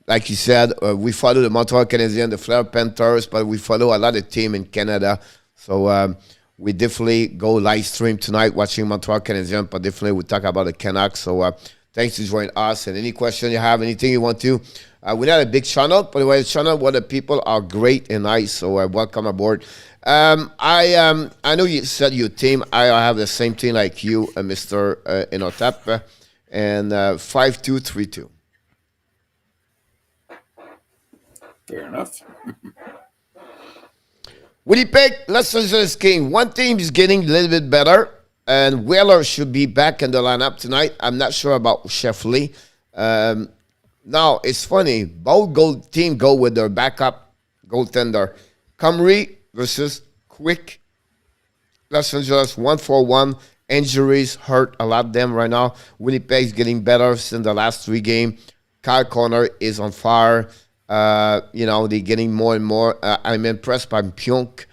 like you said, we follow the Montreal Canadiens, the Florida Panthers, but we follow a lot of team in Canada. So we definitely go live stream tonight watching Montreal Canadiens, but definitely we talk about the Canucks. So thanks to join us. And any question you have, anything you want to, we're not a big channel, but the channel where the people are great and nice. So welcome aboard. I know you said your team. I have the same team like you, Mr. Enortap, and 5-2-3-2. Fair enough. Winnipeg, Los Angeles King. One team is getting a little bit better, and Wheeler should be back in the lineup tonight. I'm not sure about Sheffley. Now, it's funny. Both team go with their backup goaltender. Comrie versus Quick. Los Angeles 1-4-1. Injuries hurt a lot of them right now. Winnipeg's getting better since the last 3 games. Kyle Connor is on fire. They're getting more and more. I'm impressed by Pionk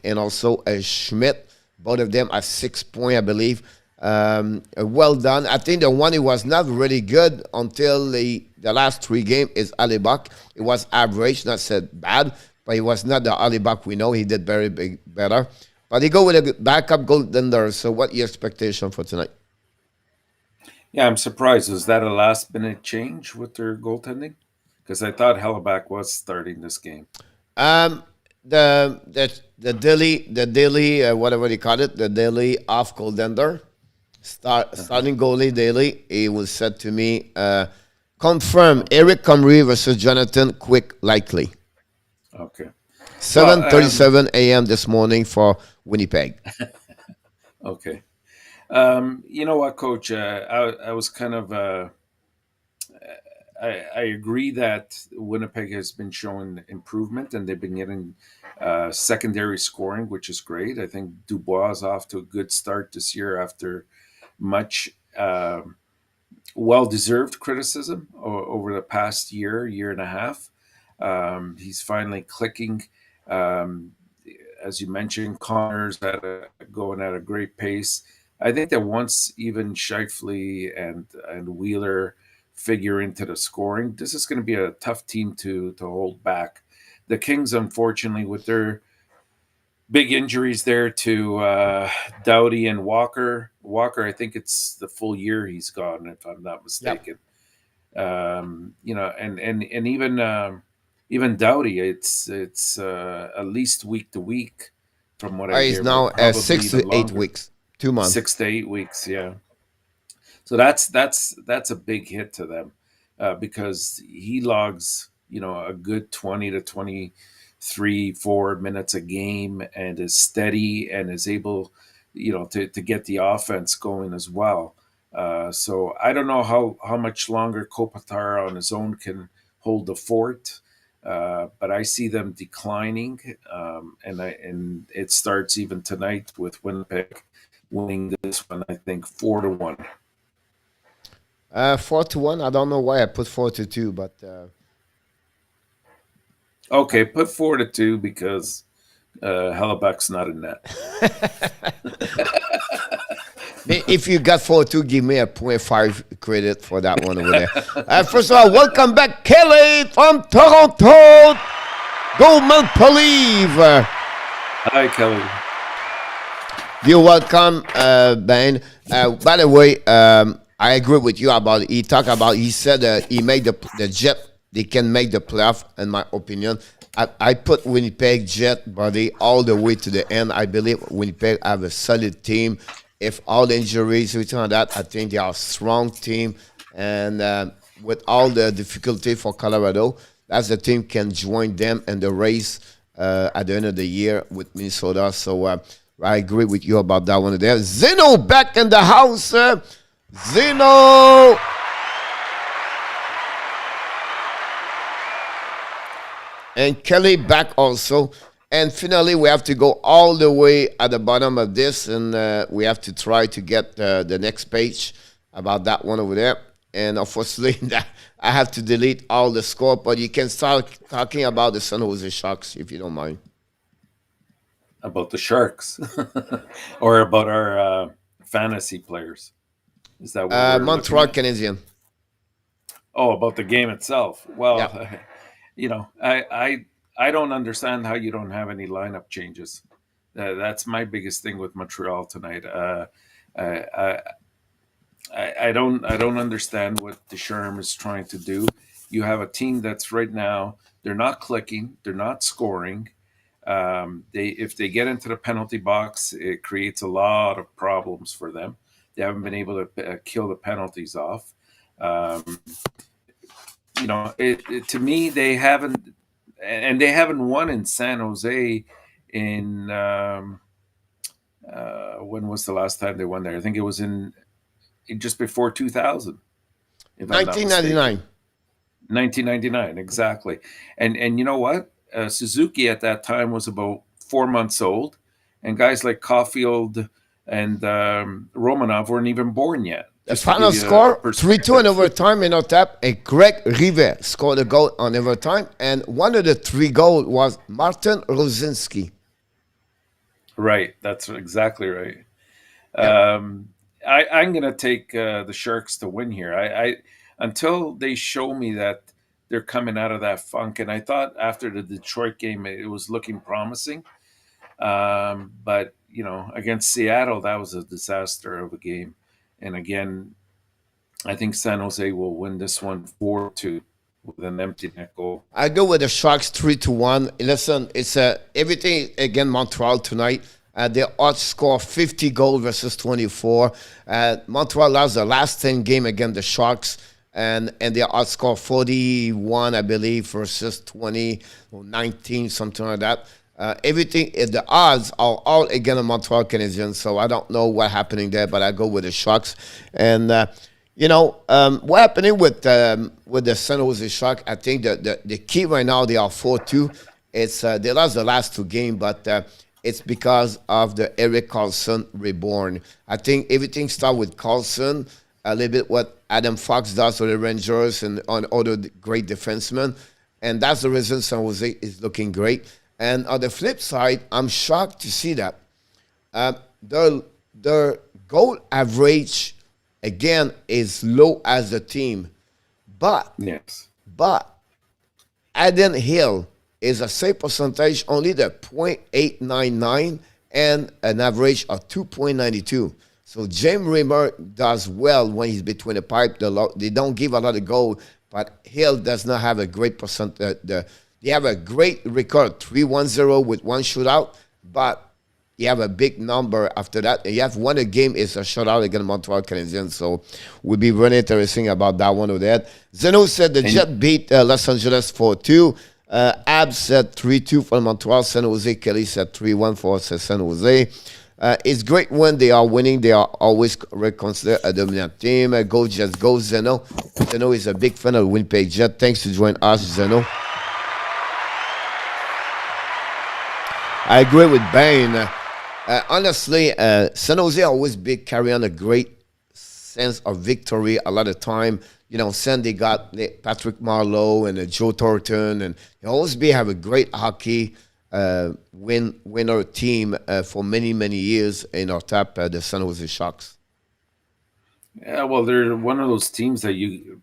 and also Schmidt. Both of them are 6 points, I believe. Well done. I think the one who was not really good until the last 3 games is Alibak. It was average, not said bad, but it was not the Alibak we know. He did very better. But they go with a backup goaltender. So what your expectation for tonight? Yeah, I'm surprised. Was that a last-minute change with their goaltending? Because I thought Hellebuck was starting this game. The daily whatever they call it, the daily off goaltender, starting goalie daily. He was said to me, confirm Eric Comrie versus Jonathan Quick likely. Okay. 7:37 a.m. this morning for Winnipeg. Okay. You know what, Coach? I was kind of. I agree that Winnipeg has been showing improvement, and they've been getting secondary scoring, which is great. I think Dubois is off to a good start this year after much well-deserved criticism over the past year and a half. He's finally clicking. As you mentioned, Connor's going at a great pace. I think that once even Scheifele and Wheeler figure into the scoring. This is going to be a tough team to hold back. The Kings, unfortunately, with their big injuries there to Doughty and Walker. Walker, I think it's the full year he's gone, if I'm not mistaken. And even Doughty, it's at least week to week, from what I He's hear. now Probably 6 to 8 longer. weeks, 2 months. 6 to 8 weeks, yeah. So that's a big hit to them because he logs a good 20 to 23-4 minutes a game and is steady and is able to get the offense going as well. So I don't know how much longer Kopitar on his own can hold the fort, but I see them declining, and it starts even tonight with Winnipeg winning this one, I think 4-1. 4-1. I don't know why I put 4-2, but Okay, put 4-2 because Hellebuck's not in that. if you got 4-2, give me a 0.5 credit for that one over there. First of all, welcome back, Kelly from Toronto. Goldman Polive. Hi, Kelly. You're welcome, Ben. By the way, I agree with you about he said he made the Jet, they can make the playoff, in my opinion. I put Winnipeg Jet, buddy, all the way to the end. I believe Winnipeg have a solid team. If all the injuries, everything like that, I think they are a strong team. And with all the difficulty for Colorado, that's the team can join them in the race at the end of the year with Minnesota. So I agree with you about that one there. Zeno back in the house. Zeno. And Kelly back also. And finally, we have to go all the way at the bottom of this, and we have to try to get the next page about that one over there. And unfortunately, I have to delete all the score, but you can start talking about the San Jose Sharks if you don't mind. About the Sharks or about our fantasy players? Is that what we're Montreal Canadiens. Oh, about the game itself. Well, yeah. I don't understand how you don't have any lineup changes. That's my biggest thing with Montreal tonight. I don't understand what Deschamps is trying to do. You have a team that's right now, they're not clicking, they're not scoring. If they get into the penalty box, it creates a lot of problems for them. They haven't been able to kill the penalties off. To me, they haven't, and they haven't won in San Jose in when was the last time they won there? I think it was in just before 2000. 1999. 1999, exactly. And you know what? Suzuki at that time was about 4 months old, and guys like Caulfield and Romanov weren't even born yet. The final score, 3-2 in overtime in Enortap, and Greg Rivet scored a goal on overtime, and one of the 3 goals was Martin Rosinski. Right, that's exactly right. Yep. I'm going to take the Sharks to win here. I until they show me that they're coming out of that funk, and I thought after the Detroit game it was looking promising, but against Seattle that was a disaster of a game. And again, I think San Jose will win this one 4-2 with an empty net goal. I go with the Sharks 3-1. Listen, it's everything again Montreal tonight. They outscore 50 goals versus 24. Montreal lost the last 10 game against the Sharks, and they outscore 41, I believe, versus 20 or 19, something like that. Everything, the odds are all against the Montreal Canadiens, so I don't know what's happening there, but I go with the Sharks. And, what happening with the San Jose Sharks, I think the key right now, they are 4-2. It's they lost the last 2 games, but it's because of the Erik Karlsson reborn. I think everything starts with Karlsson, a little bit what Adam Fox does with the Rangers and on other great defensemen. And that's the reason San Jose is looking great. And on the flip side, I'm shocked to see that their goal average, again, is low as a team. Yes. But Adden Hill is a save percentage only the .899 and an average of 2.92. So James Reimer does well when he's between the pipe. They don't give a lot of goal, but Hill does not have a great percent. They have a great record, 3-1-0 with one shootout, but you have a big number after that. And you have won a game is a shutout against Montreal Canadiens. So we'll be very interesting about that one over there. Zeno said the Jet beat Los Angeles 4-2. Abs said 3-2 for Montreal. San Jose. Kelly said 3-1 for San Jose. It's great when they are winning. They are always considered a dominant team. Go Jets, go Zeno. Zeno is a big fan of Winnipeg Jet. Thanks to join us, Zeno. I agree with Bain. Honestly, San Jose always carry on a great sense of victory a lot of time. You know, Sandy got Patrick Marleau and Joe Thornton, and they always have a great hockey winner team for many, many years in our top, the San Jose Sharks. Yeah, well, they're one of those teams that you,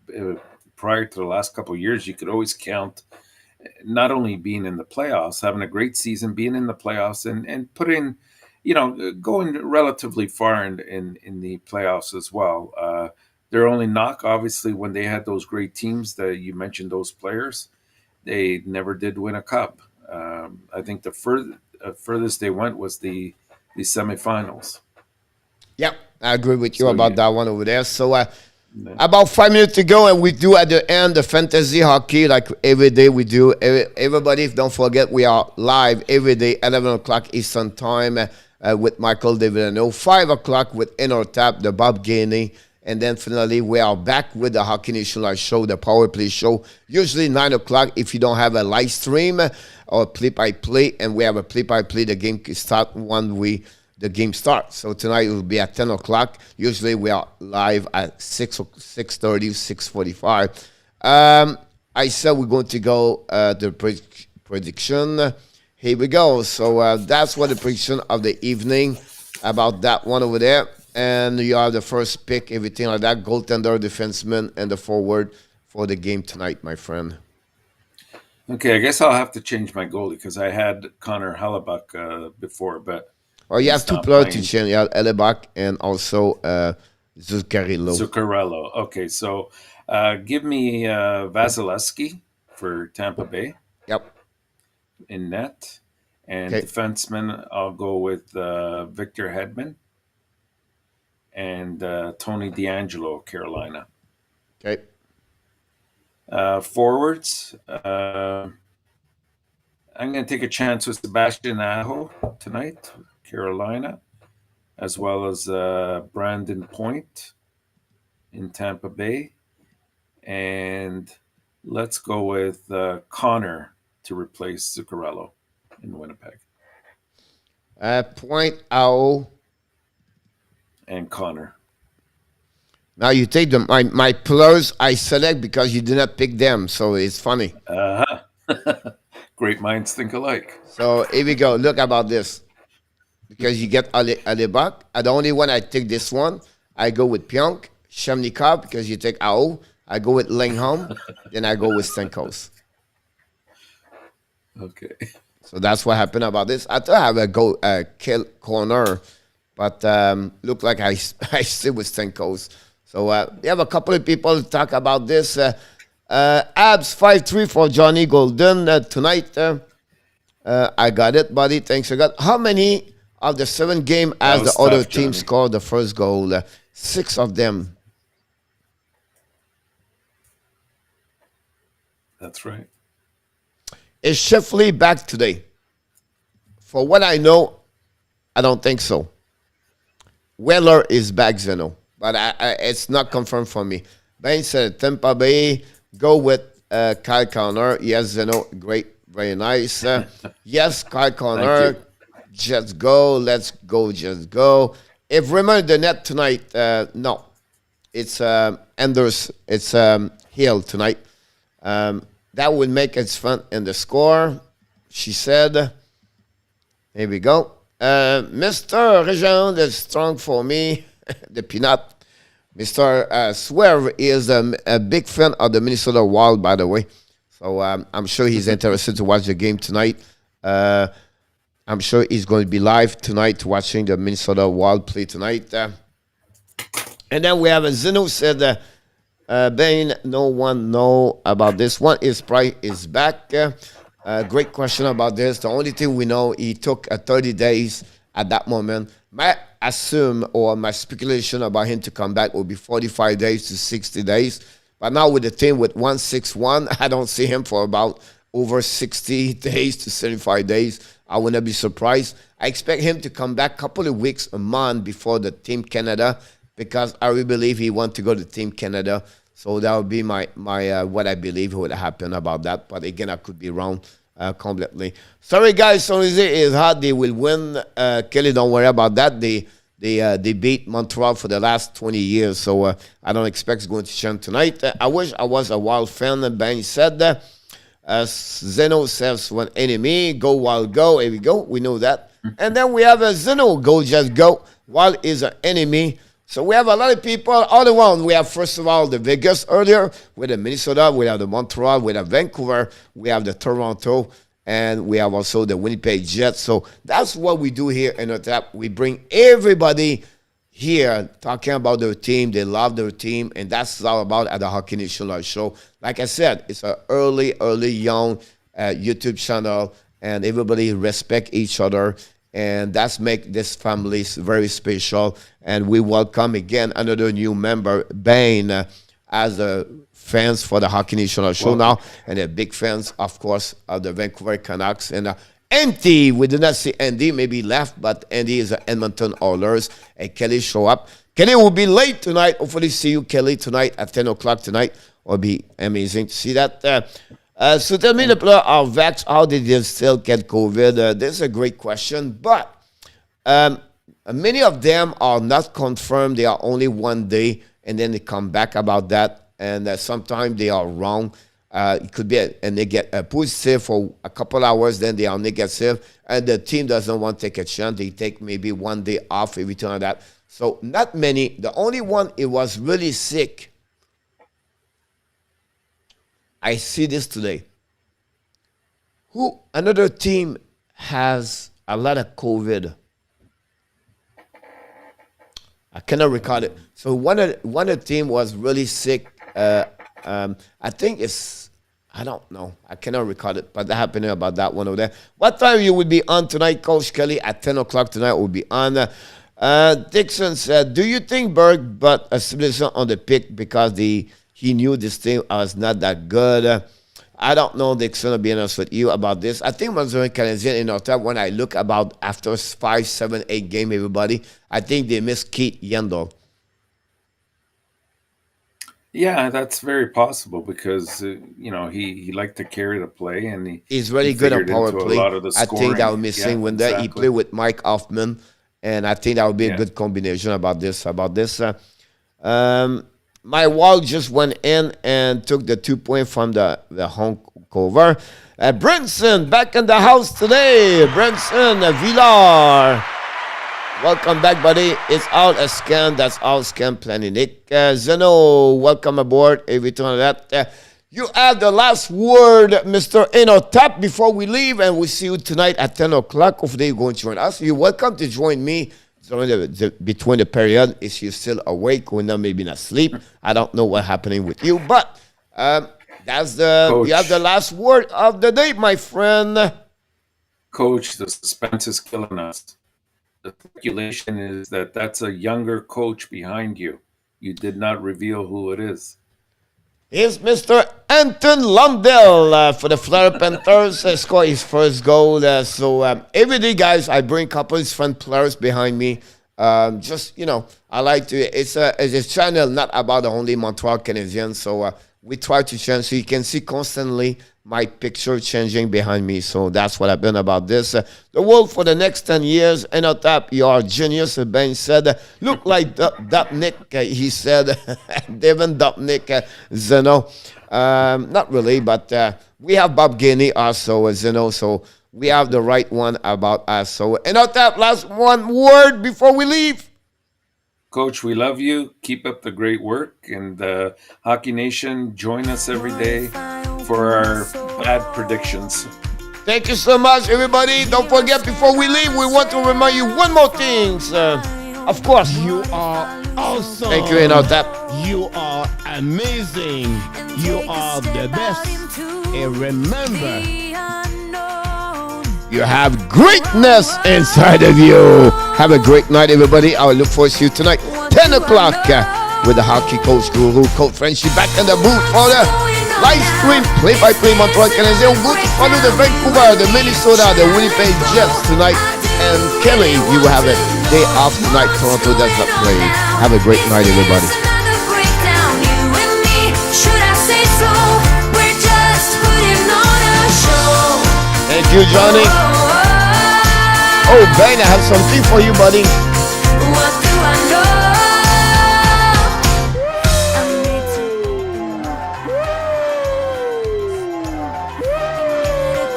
prior to the last couple of years, you could always count not only being in the playoffs, having a great season, being in the playoffs, and putting, going relatively far in the playoffs as well. Their only knock, obviously, when they had those great teams that you mentioned, those players, they never did win a cup. I think the furthest they went was the semifinals. Yep, I agree with you about that one over there. So about 5 minutes to go, and we do at the end the fantasy hockey like every day we do. Everybody, don't forget, we are live every day, 11 o'clock Eastern Time with Michael Davidano, 5 o'clock with Enortap, the Bob Gainey. And then finally, we are back with the Hockey Nation Live show, the Power Play show, usually 9 o'clock if you don't have a live stream or play-by-play. And we have a play-by-play. The game can start when the game starts. So tonight it will be at 10 o'clock. Usually we are live at 6:30, 6:45. I said we're going to go the prediction. Here we go. So that's what the prediction of the evening about that one over there. And you have the first pick, everything like that, goaltender, defenseman, and the forward for the game tonight, my friend. Okay, I guess I'll have to change my goalie because I had Connor Hellebuck before, but... Well, you have two players to change. You have Hellebuck and also Zuccarello. Zuccarello. Okay, so give me Vasilevsky for Tampa Bay. Yep. In net. And defenseman, I'll go with Victor Hedman. And Tony DeAngelo, Carolina. Okay. Forwards, I'm going to take a chance with Sebastian Aho tonight, Carolina, as well as Brandon Point in Tampa Bay. And let's go with Connor to replace Zuccarello in Winnipeg. Point, Aho. And Connor. Now you take my players I select because you did not pick them, so it's funny. Great minds think alike. So here we go. Look about this. Because you get Hellebuck. The only one I take this one, I go with Pionk, Shemnikov, because you take Ao. I go with Lingholm, then I go with Stamkos. Okay. So that's what happened about this. I thought I have a kill corner. But look like I sit with Stamkos. So we have a couple of people talk about this. Abs 5-3 for Johnny Golden tonight. I got it, buddy. Thanks a God. How many of the 7 games has the other team scored the first goal? 6 of them. That's right. Is Shifley back today? For what I know, I don't think so. Weller is back, Zeno, but it's not confirmed for me. Ben said Tampa Bay, go with Kyle Connor. Yes, Zeno, great, very nice. Yes, Kyle Connor, just go, let's go, just go. If remember the net tonight, no, it's Anders, it's Hill tonight. That would make it fun in the score, she said. Here we go. Mr. Regent is strong for me. The peanut. Mr. Swerve is a big fan of the Minnesota Wild, by the way. So I'm sure he's interested to watch the game tonight. I'm sure he's going to be live tonight watching the Minnesota Wild play tonight. And then we have a Zeno said, Bane, no one know about this one. His price is back. Great question about this. The only thing we know, he took 30 days at that moment. My assume or my speculation about him to come back will be 45 days to 60 days. But now with the team with 161, I don't see him for about over 60 days to 75 days. I would not be surprised. I expect him to come back a couple of weeks, a month before the Team Canada, because I really believe he wants to go to Team Canada. So that would be my what I believe would happen about that. But again, I could be wrong completely. Sorry, guys. San Jose is hot. They will win. Kelly, don't worry about that. They beat Montreal for the last 20 years. So I don't expect it's going to change tonight. I wish I was a Wild fan. Ben said that. Zeno says, one enemy, go Wild, go. Here we go. We know that. And then we have a Zeno, go just go. Wild is an enemy. So we have a lot of people all around. We have, first of all, the Vegas earlier. We have the Minnesota. We have the Montreal. We have Vancouver. We have the Toronto. And we have also the Winnipeg Jets. So that's what we do here in Enortap. We bring everybody here talking about their team. They love their team. And that's all about at the Hockey Nation Live Show. Like I said, it's an early, young YouTube channel. And everybody respect each other. And that's make this family very special. And we welcome again another new member, Bane, as a fans for the Hockey Nation Show now, and they're big fans, of course, of the Vancouver Canucks. And Andy, we did not see Andy, maybe he left, but Andy is an Edmonton Oilers. And Kelly show up. Kelly will be late tonight. Hopefully see you, Kelly, tonight at 10 o'clock tonight. It'll be amazing to see that. So tell me, the player are vax, how did they still get COVID? This is a great question, but many of them are not confirmed. They are only 1 day, and then they come back about that, and sometimes they are wrong. It could be, and they get positive for a couple hours, then they are negative, and the team doesn't want to take a chance. They take maybe 1 day off, everything like that. So not many. The only one, it was really sick. I see this today. Another team has a lot of COVID. I cannot recall it. So one of the team was really sick. I think I don't know. I cannot recall it, but that happened about that one over there. What time you will be on tonight, Coach Kelly? At 10 o'clock tonight will be on. Dixon said, do you think Berg but a civilization on the pick because he knew this team was not that good? I don't know, Dixon, to be honest with you about this. I think Montreal Canadiens in Ottawa, when I look about after 5, 7, 8 game, everybody, I think they missed Keith Yandel. Yeah, that's very possible because, he liked to carry the play and he's really good on power play. I think that was missing when exactly. He played with Mike Hoffman, and I think that would be a good combination about this. My Wild just went in and took the 2 points from the home cover. Brinson back in the house today. Brinson Villar. Welcome back, buddy. It's all a scam. That's all scam planning. Nick Zeno, welcome aboard. Everything like that. You have the last word, Mr. Enortap, before we leave, and we'll see you tonight at 10 o'clock. Hopefully you're going to join us. You're welcome to join me between the period. If you're still awake or not, maybe not asleep. I don't know what's happening with you, but that's Coach, you have the last word of the day, my friend. Coach, the suspense is killing us. The speculation is that that's a younger coach behind you. You did not reveal who it is. Here's Mr. Anton Lundell for the Florida Panthers. Scored his first goal. So every day, guys, I bring a couple of fun players behind me. I like to. It's a channel not about only Montreal Canadiens. So we try to change. So you can see constantly my picture changing behind me. So that's what I've been about this. The world for the next 10 years. Enortap, you are a genius. Ben said, look like Dupnik, he said. Devin Dupnik, Zeno. Not really, but we have Bob Gainey also, Zeno. So we have the right one about us. So Enortap, last one word before we leave. Coach, we love you. Keep up the great work. And Hockey Nation, join us every day for our bad predictions. Thank you so much, everybody. Don't forget, before we leave, we want to remind you one more thing. Of course, you are awesome. Thank you, Enortap. You are amazing. You are the best. And remember, you have greatness inside of you. Have a great night, everybody. I will look forward to you tonight, 10 o'clock, with the hockey coach guru, Coach Frenchy, back in the booth for the live stream, play-by-play Montreal Canadiens. We'll go to follow the Vancouver, the Minnesota, the Winnipeg Jets tonight. And Kelly, you will have a day off tonight. Toronto does not play. Have a great night, everybody. Thank you, Johnny. Oh, Ben, I have something for you, buddy. What do I know?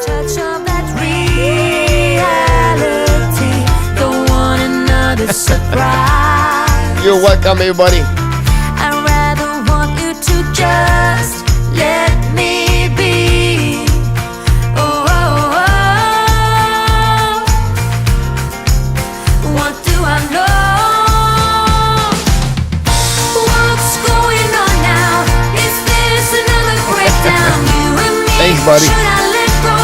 Touch of that reality. Don't want another surprise. You're welcome, everybody. I'd rather want you to just let me be. Oh, oh, oh. What do I know? What's going on now? Is this another breakdown? You and me. Thanks, buddy. Should I let go?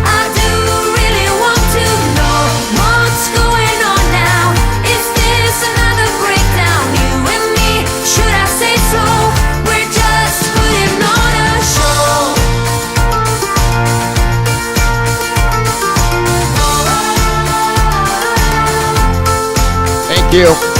I do really want to know what's going on now. Is this another breakdown? You and me. Should I say so? We're just putting on a show. Thank you.